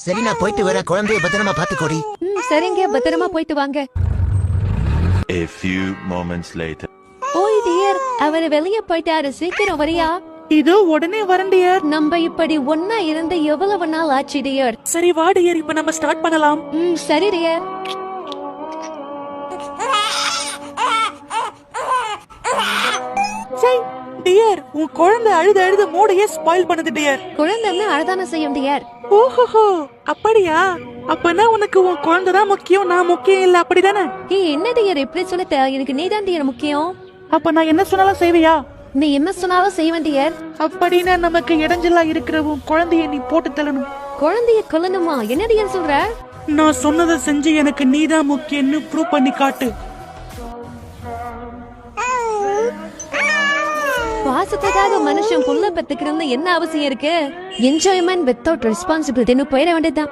சரி நான் போயிட்டு வரேன், குழந்தைய பத்திரமா பாத்துக்கோடி. சரிங்க, பத்திரமா போயிட்டு வாங்க. A few moments later. ஓய் டியர், அவர் வெளியே போயிட்டாரு, சீக்கிரம் வரியா? இதோ உடனே வரேன் டியர். நம்ம இப்படி ஒன்னா இருந்து எவ்வளவு நாள் ஆச்சு டியர்? சரி வா டியர், இப்ப நம்ம ஸ்டார்ட் பண்ணலாம். சரி டியர். சரி டியர், உன் குழந்தை அழுது மூடையே ஸ்பாயில் பண்ணுது டியர். குழந்தைன்னு அழதான செய்யும் டியர். ஓஹோ, அப்படியா? அப்பனா உனக்கு உன் குழந்தை தான் முக்கியம், நான் முக்கியம் இல்ல, அப்படிதானே? என்ன டியர் இப்படி சொல்லிட்ட? எனக்கு நீதான் டியர் முக்கியம். அப்ப நான் என்ன சொன்னாலும் செய்வியா? நீ என்ன சொன்னாலும் செய்வேன் டியர். அப்படின்னா நமக்கு இடைஞ்சலா இருக்கிற உன் குழந்தைய நீ போட்டு தள்ளணும். குழந்தைய கொல்லணுமா? என்ன டியர் சொல்ற? நான் சொன்னதை செஞ்சு எனக்கு நீதான் முக்கியம்னு ப்ரூவ் பண்ணி காட்டு. பாசத்துக்காக மனுஷன் புள்ள பெத்துக்கணும்னு என்ன அவசியம் இருக்கு? என்ஜாய்மெண்ட் வித்தவுட் ரெஸ்பான்சிபிலிட்டின்னு போயிட வேண்டியதுதான்.